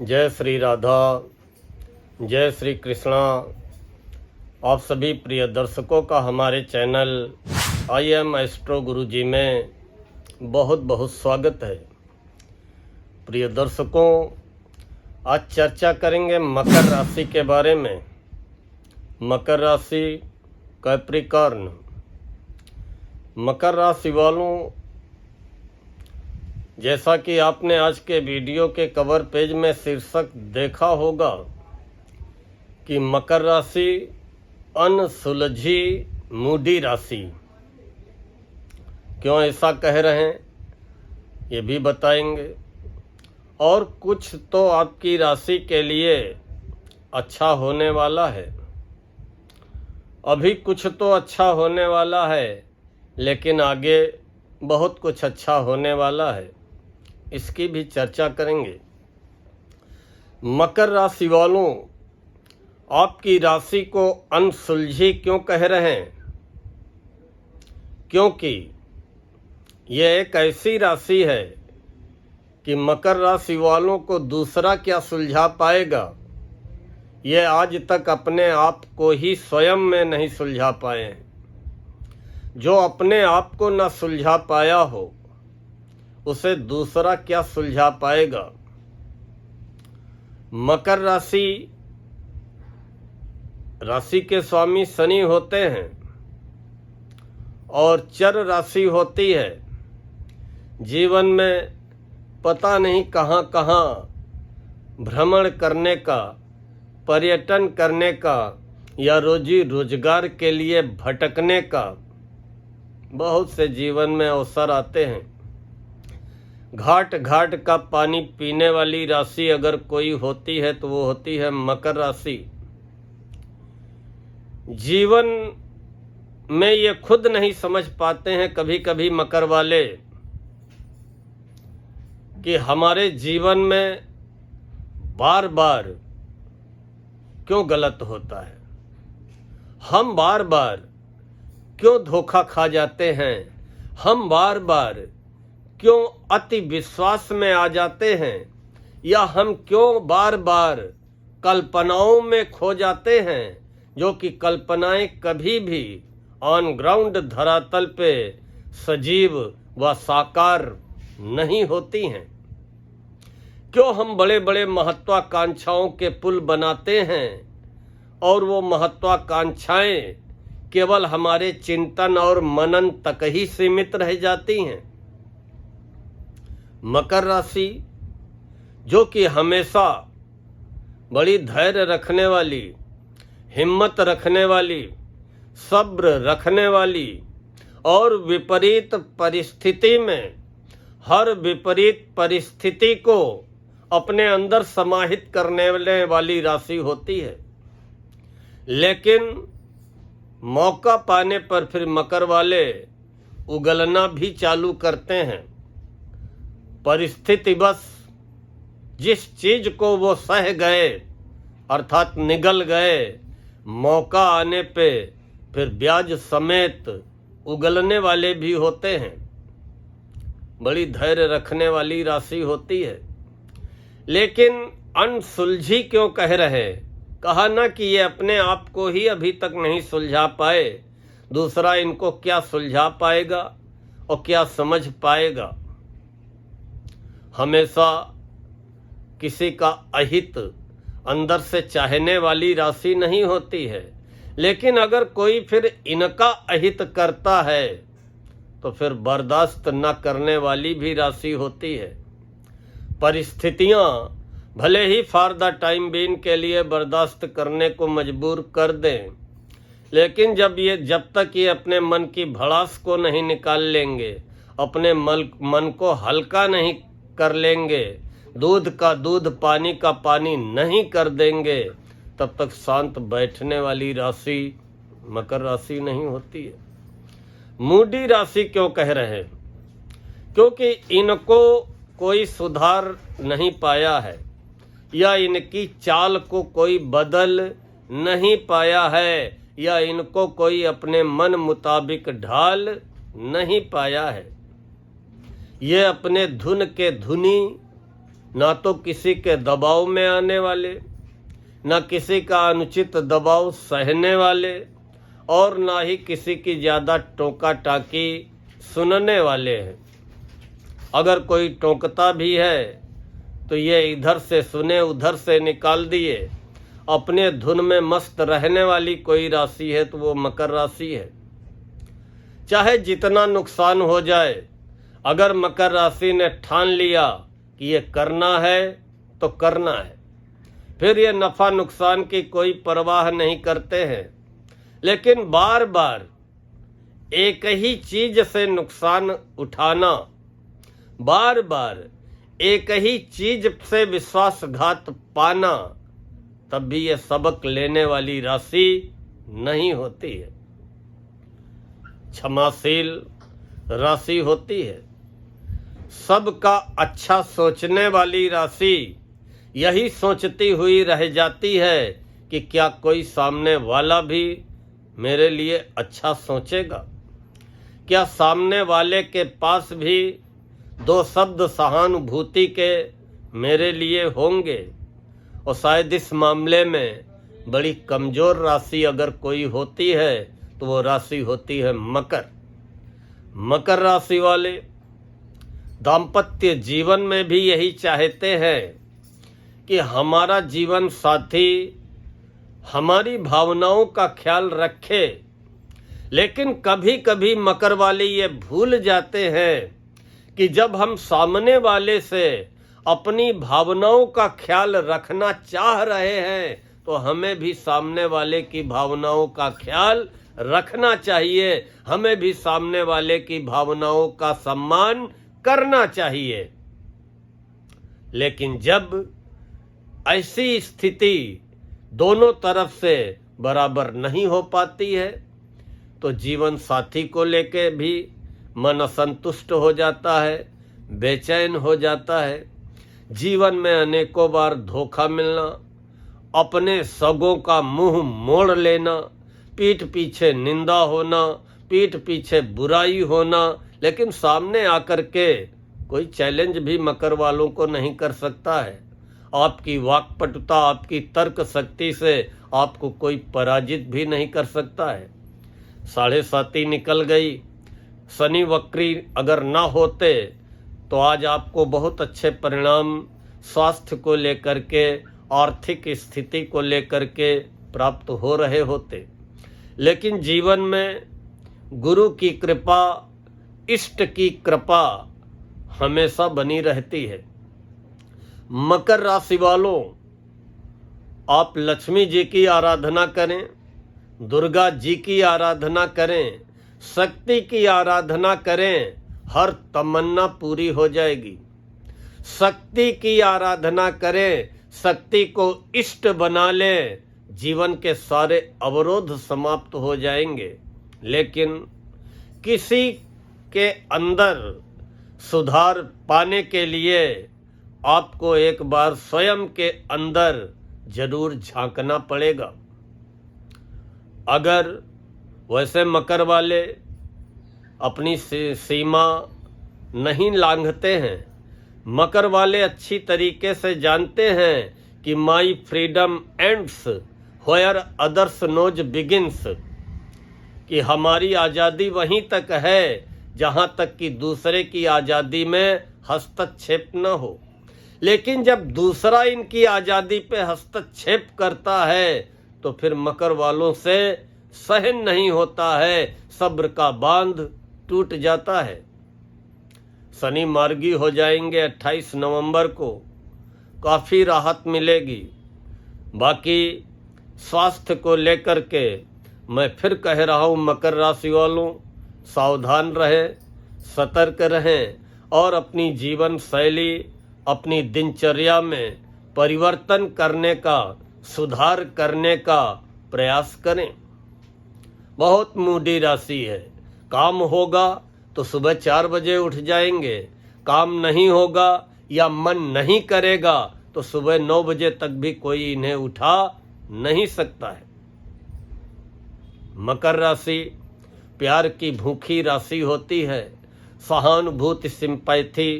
जय श्री राधा, जय श्री कृष्णा। आप सभी प्रिय दर्शकों का हमारे चैनल आई एम एस्ट्रो गुरुजी में बहुत बहुत स्वागत है। प्रिय दर्शकों, आज चर्चा करेंगे मकर राशि के बारे में। मकर राशि, कैप्रिकॉर्न। मकर राशि वालों, जैसा कि आपने आज के वीडियो के कवर पेज में शीर्षक देखा होगा कि मकर राशि अनसुलझी मूडी राशि। क्यों ऐसा कह रहे हैं ये भी बताएंगे। और कुछ तो आपकी राशि के लिए अच्छा होने वाला है, अभी कुछ तो अच्छा होने वाला है, लेकिन आगे बहुत कुछ अच्छा होने वाला है, इसकी भी चर्चा करेंगे। मकर राशि वालों, आपकी राशि को अनसुलझी क्यों कह रहे हैं? क्योंकि यह एक ऐसी राशि है कि मकर राशि वालों को दूसरा क्या सुलझा पाएगा, यह आज तक अपने आप को ही स्वयं में नहीं सुलझा पाए हैं। जो अपने आप को न सुलझा पाया हो उसे दूसरा क्या सुलझा पाएगा। मकर राशि के स्वामी शनि होते हैं और चर राशि होती है। जीवन में पता नहीं कहाँ कहाँ भ्रमण करने का, पर्यटन करने का या रोजी रोजगार के लिए भटकने का बहुत से जीवन में अवसर आते हैं। घाट घाट का पानी पीने वाली राशि अगर कोई होती है तो वो होती है मकर राशि। जीवन में ये खुद नहीं समझ पाते हैं कभी कभी मकर वाले कि हमारे जीवन में बार बार क्यों गलत होता है, हम बार बार क्यों धोखा खा जाते हैं, हम बार बार क्यों अति विश्वास में आ जाते हैं, या हम क्यों बार बार कल्पनाओं में खो जाते हैं, जो कि कल्पनाएं कभी भी ऑन ग्राउंड धरातल पे सजीव व साकार नहीं होती हैं। क्यों हम बड़े बड़े महत्वाकांक्षाओं के पुल बनाते हैं और वो महत्वाकांक्षाएं केवल हमारे चिंतन और मनन तक ही सीमित रह जाती हैं। मकर राशि, जो कि हमेशा बड़ी धैर्य रखने वाली, हिम्मत रखने वाली, सब्र रखने वाली और विपरीत परिस्थिति में हर विपरीत परिस्थिति को अपने अंदर समाहित करने वाली राशि होती है, लेकिन मौका पाने पर फिर मकर वाले उगलना भी चालू करते हैं। परिस्थिति बस जिस चीज को वो सह गए अर्थात निगल गए, मौका आने पे फिर ब्याज समेत उगलने वाले भी होते हैं। बड़ी धैर्य रखने वाली राशि होती है। लेकिन अनसुलझी क्यों कह रहे? कहा ना कि ये अपने आप को ही अभी तक नहीं सुलझा पाए, दूसरा इनको क्या सुलझा पाएगा और क्या समझ पाएगा। हमेशा किसी का अहित अंदर से चाहने वाली राशि नहीं होती है, लेकिन अगर कोई फिर इनका अहित करता है तो फिर बर्दाश्त न करने वाली भी राशि होती है। परिस्थितियां भले ही फॉर द टाइम बीइंग के लिए बर्दाश्त करने को मजबूर कर दें, लेकिन जब तक ये अपने मन की भड़ास को नहीं निकाल लेंगे, अपने मन को हल्का नहीं कर लेंगे, दूध का दूध पानी का पानी नहीं कर देंगे, तब तक शांत बैठने वाली राशि मकर राशि नहीं होती है। मूडी राशि क्यों कह रहे हैं? क्योंकि इनको कोई सुधार नहीं पाया है या इनकी चाल को कोई बदल नहीं पाया है या इनको कोई अपने मन मुताबिक ढाल नहीं पाया है। ये अपने धुन के धुनी ना तो किसी के दबाव में आने वाले, ना किसी का अनुचित दबाव सहने वाले, और ना ही किसी की ज़्यादा टोका टाकी सुनने वाले हैं। अगर कोई टोकता भी है तो ये इधर से सुने उधर से निकाल दिए। अपने धुन में मस्त रहने वाली कोई राशि है तो वो मकर राशि है। चाहे जितना नुकसान हो जाए, अगर मकर राशि ने ठान लिया कि ये करना है तो करना है, फिर ये नफ़ा नुकसान की कोई परवाह नहीं करते हैं। लेकिन बार बार एक ही चीज से नुकसान उठाना, बार बार एक ही चीज से विश्वासघात पाना, तब भी ये सबक लेने वाली राशि नहीं होती है। क्षमाशील राशि होती है। सबका अच्छा सोचने वाली राशि यही सोचती हुई रह जाती है कि क्या कोई सामने वाला भी मेरे लिए अच्छा सोचेगा, क्या सामने वाले के पास भी दो शब्द सहानुभूति के मेरे लिए होंगे। और शायद इस मामले में बड़ी कमज़ोर राशि अगर कोई होती है तो वो राशि होती है मकर। मकर राशि वाले दाम्पत्य जीवन में भी यही चाहते हैं कि हमारा जीवन साथी हमारी भावनाओं का ख्याल रखे, लेकिन कभी कभी मकर वाले ये भूल जाते हैं कि जब हम सामने वाले से अपनी भावनाओं का ख्याल रखना चाह रहे हैं तो हमें भी सामने वाले की भावनाओं का ख्याल रखना चाहिए, हमें भी सामने वाले की भावनाओं का सम्मान करना चाहिए। लेकिन जब ऐसी स्थिति दोनों तरफ से बराबर नहीं हो पाती है तो जीवन साथी को लेके भी मन असंतुष्ट हो जाता है, बेचैन हो जाता है। जीवन में अनेकों बार धोखा मिलना, अपने सगों का मुंह मोड़ लेना, पीठ पीछे निंदा होना, पीठ पीछे बुराई होना, लेकिन सामने आकर के कोई चैलेंज भी मकर वालों को नहीं कर सकता है। आपकी वाक्पटुता, आपकी तर्क शक्ति से आपको कोई पराजित भी नहीं कर सकता है। 7.5 निकल गई। शनि वक्री अगर ना होते तो आज आपको बहुत अच्छे परिणाम स्वास्थ्य को लेकर के, आर्थिक स्थिति को लेकर के प्राप्त हो रहे होते। लेकिन जीवन में गुरु की कृपा, इष्ट की कृपा हमेशा बनी रहती है। मकर राशि वालों, आप लक्ष्मी जी की आराधना करें, दुर्गा जी की आराधना करें, शक्ति की आराधना करें, हर तमन्ना पूरी हो जाएगी। शक्ति की आराधना करें, शक्ति को इष्ट बना लें, जीवन के सारे अवरोध समाप्त हो जाएंगे। लेकिन किसी के अंदर सुधार पाने के लिए आपको एक बार स्वयं के अंदर जरूर झांकना पड़ेगा। अगर वैसे मकर वाले अपनी सीमा नहीं लांघते हैं, मकर वाले अच्छी तरीके से जानते हैं कि my freedom ends where others nose begins, कि हमारी आज़ादी वहीं तक है जहां तक कि दूसरे की आज़ादी में हस्तक्षेप न हो। लेकिन जब दूसरा इनकी आज़ादी पे हस्तक्षेप करता है तो फिर मकर वालों से सहन नहीं होता है, सब्र का बांध टूट जाता है। शनि मार्गी हो जाएंगे 28 नवंबर को, काफ़ी राहत मिलेगी। बाकी स्वास्थ्य को लेकर के मैं फिर कह रहा हूँ, मकर राशि वालों सावधान रहें, सतर्क रहें और अपनी जीवन शैली, अपनी दिनचर्या में परिवर्तन करने का, सुधार करने का प्रयास करें। बहुत मूडी राशि है। काम होगा तो सुबह 4 बजे उठ जाएंगे, काम नहीं होगा या मन नहीं करेगा तो सुबह 9 बजे तक भी कोई इन्हें उठा नहीं सकता है। मकर राशि प्यार की भूखी राशि होती है। सहानुभूति, सिंपैथी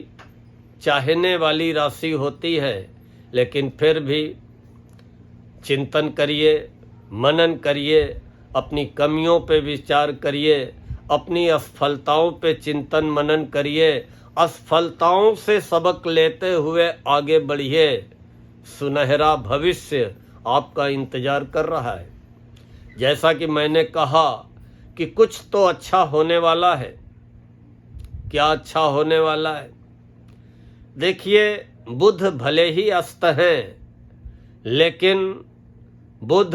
चाहने वाली राशि होती है, लेकिन फिर भी चिंतन करिए, मनन करिए, अपनी कमियों पे विचार करिए, अपनी असफलताओं पे चिंतन मनन करिए, असफलताओं से सबक लेते हुए आगे बढ़िए। सुनहरा भविष्य आपका इंतजार कर रहा है। जैसा कि मैंने कहा कि कुछ तो अच्छा होने वाला है। क्या अच्छा होने वाला है? देखिए, बुध भले ही अस्त हैं, लेकिन बुध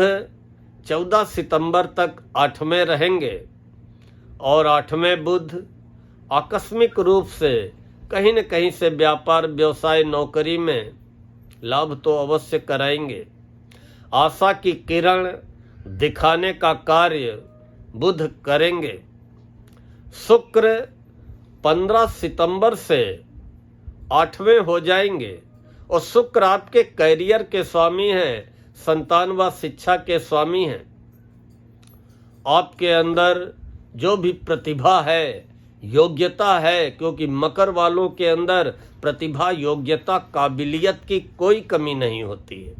14 सितंबर तक 8वें रहेंगे और 8वें बुध आकस्मिक रूप से कहीं न कहीं से व्यापार, व्यवसाय, नौकरी में लाभ तो अवश्य कराएंगे। आशा की किरण दिखाने का कार्य बुध करेंगे। शुक्र 15 सितंबर से 8वें हो जाएंगे और शुक्र आपके कैरियर के स्वामी हैं, संतान व शिक्षा के स्वामी हैं। आपके अंदर जो भी प्रतिभा है, योग्यता है, क्योंकि मकर वालों के अंदर प्रतिभा, योग्यता, काबिलियत की कोई कमी नहीं होती है।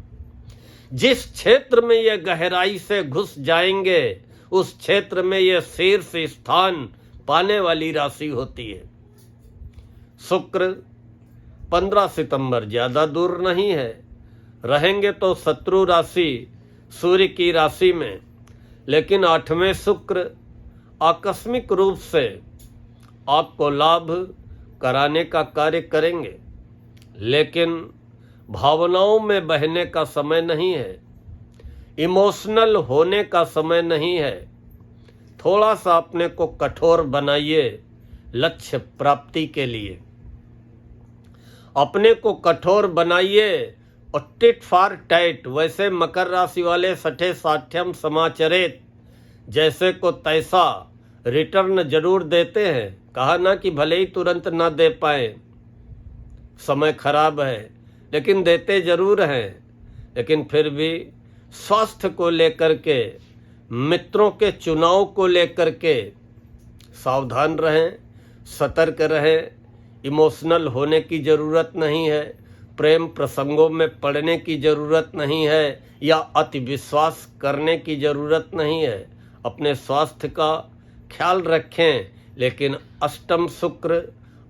जिस क्षेत्र में ये गहराई से घुस जाएंगे, उस क्षेत्र में ये शीर्ष स्थान पाने वाली राशि होती है। शुक्र 15 सितंबर ज़्यादा दूर नहीं है, रहेंगे तो शत्रु राशि सूर्य की राशि में, लेकिन 8वें शुक्र आकस्मिक रूप से आपको लाभ कराने का कार्य करेंगे, लेकिन भावनाओं में बहने का समय नहीं है, इमोशनल होने का समय नहीं है। थोड़ा सा अपने को कठोर बनाइए लक्ष्य प्राप्ति के लिए। अपने को कठोर बनाइए और टिट फॉर टैट, वैसे मकर राशि वाले सठे साठ्यम समाचरित, जैसे को तैसा रिटर्न जरूर देते हैं। कहा ना कि भले ही तुरंत ना दे पाए, समय खराब है, लेकिन देते जरूर हैं। लेकिन फिर भी स्वास्थ्य को लेकर के, मित्रों के चुनाव को लेकर के सावधान रहें, सतर्क रहें। इमोशनल होने की ज़रूरत नहीं है, प्रेम प्रसंगों में पड़ने की ज़रूरत नहीं है, या अति विश्वास करने की ज़रूरत नहीं है। अपने स्वास्थ्य का ख्याल रखें, लेकिन अष्टम शुक्र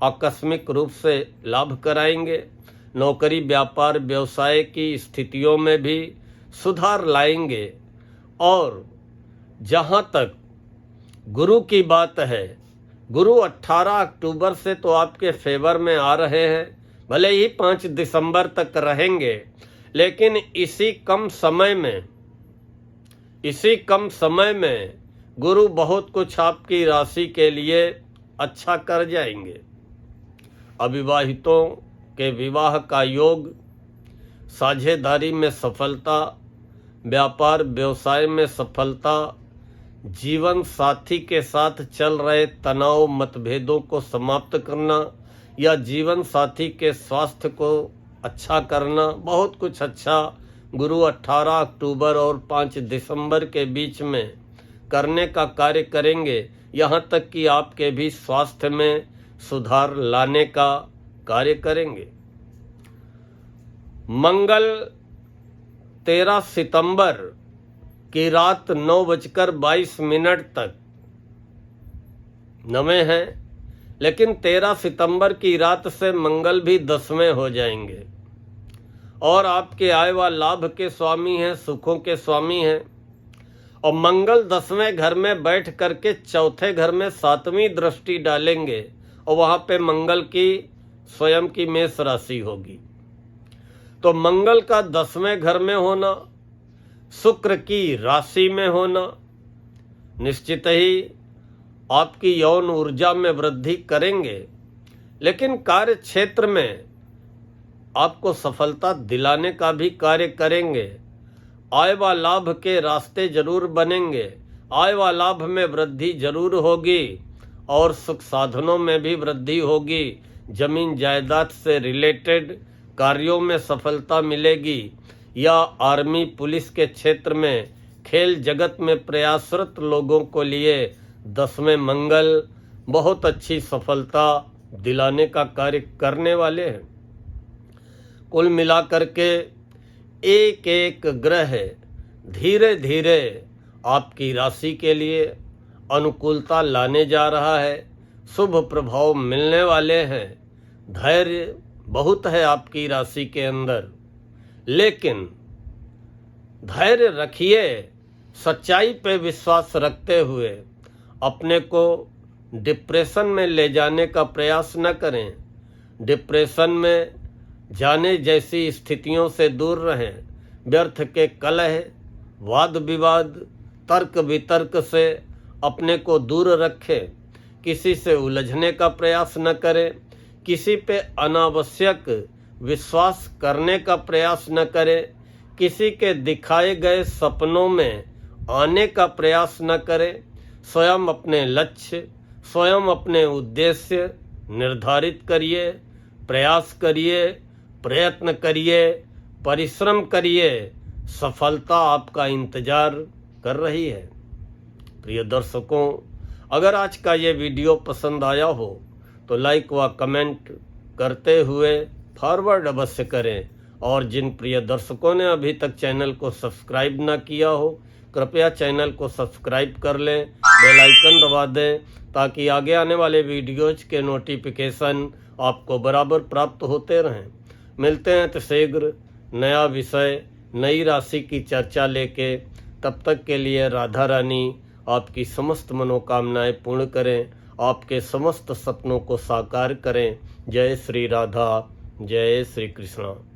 आकस्मिक रूप से लाभ कराएंगे। नौकरी, व्यापार, व्यवसाय की स्थितियों में भी सुधार लाएंगे। और जहाँ तक गुरु की बात है, गुरु 18 अक्टूबर से तो आपके फेवर में आ रहे हैं, भले ही 5 दिसंबर तक रहेंगे, लेकिन इसी कम समय में गुरु बहुत कुछ आपकी राशि के लिए अच्छा कर जाएंगे। अविवाहितों के विवाह का योग, साझेदारी में सफलता, व्यापार व्यवसाय में सफलता, जीवन साथी के साथ चल रहे तनाव मतभेदों को समाप्त करना, या जीवन साथी के स्वास्थ्य को अच्छा करना, बहुत कुछ अच्छा गुरु 18 अक्टूबर और 5 दिसंबर के बीच में करने का कार्य करेंगे। यहाँ तक कि आपके भी स्वास्थ्य में सुधार लाने का कार्य करेंगे। मंगल 13 सितंबर की रात 9:22 तक नवे हैं, लेकिन 13 सितंबर की रात से मंगल भी 10वें हो जाएंगे और आपके आय व लाभ के स्वामी हैं, सुखों के स्वामी हैं। और मंगल 10वें घर में बैठ करके चौथे घर में 7वीं दृष्टि डालेंगे और वहाँ पे मंगल की स्वयं की मेष राशि होगी। तो मंगल का 10वें घर में होना, शुक्र की राशि में होना निश्चित ही आपकी यौन ऊर्जा में वृद्धि करेंगे, लेकिन कार्य क्षेत्र में आपको सफलता दिलाने का भी कार्य करेंगे। आय व लाभ के रास्ते जरूर बनेंगे, आय व लाभ में वृद्धि जरूर होगी और सुख साधनों में भी वृद्धि होगी। जमीन जायदाद से रिलेटेड कार्यों में सफलता मिलेगी, या आर्मी पुलिस के क्षेत्र में, खेल जगत में प्रयासरत लोगों को लिए 10वें मंगल बहुत अच्छी सफलता दिलाने का कार्य करने वाले हैं। कुल मिलाकर के एक एक ग्रह धीरे धीरे आपकी राशि के लिए अनुकूलता लाने जा रहा है। शुभ प्रभाव मिलने वाले हैं। धैर्य बहुत है आपकी राशि के अंदर, लेकिन धैर्य रखिए। सच्चाई पे विश्वास रखते हुए अपने को डिप्रेशन में ले जाने का प्रयास न करें। डिप्रेशन में जाने जैसी स्थितियों से दूर रहें। व्यर्थ के कलह, वाद विवाद, तर्क वितर्क से अपने को दूर रखें। किसी से उलझने का प्रयास न करें। किसी पे अनावश्यक विश्वास करने का प्रयास न करें। किसी के दिखाए गए सपनों में आने का प्रयास न करें। स्वयं अपने लक्ष्य, स्वयं अपने उद्देश्य निर्धारित करिए, प्रयास करिए, प्रयत्न करिए, परिश्रम करिए। सफलता आपका इंतजार कर रही है। प्रिय दर्शकों, अगर आज का ये वीडियो पसंद आया हो तो लाइक व कमेंट करते हुए फॉरवर्ड अवश्य करें। और जिन प्रिय दर्शकों ने अभी तक चैनल को सब्सक्राइब न किया हो, कृपया चैनल को सब्सक्राइब कर लें, बेल आइकन दबा दें, ताकि आगे आने वाले वीडियोज के नोटिफिकेशन आपको बराबर प्राप्त होते रहें। मिलते हैं तो शीघ्र नया विषय, नई राशि की चर्चा लेके। तब तक के लिए राधा रानी आपकी समस्त मनोकामनाएं पूर्ण करें, आपके समस्त सपनों को साकार करें। जय श्री राधा, जय श्री कृष्णा।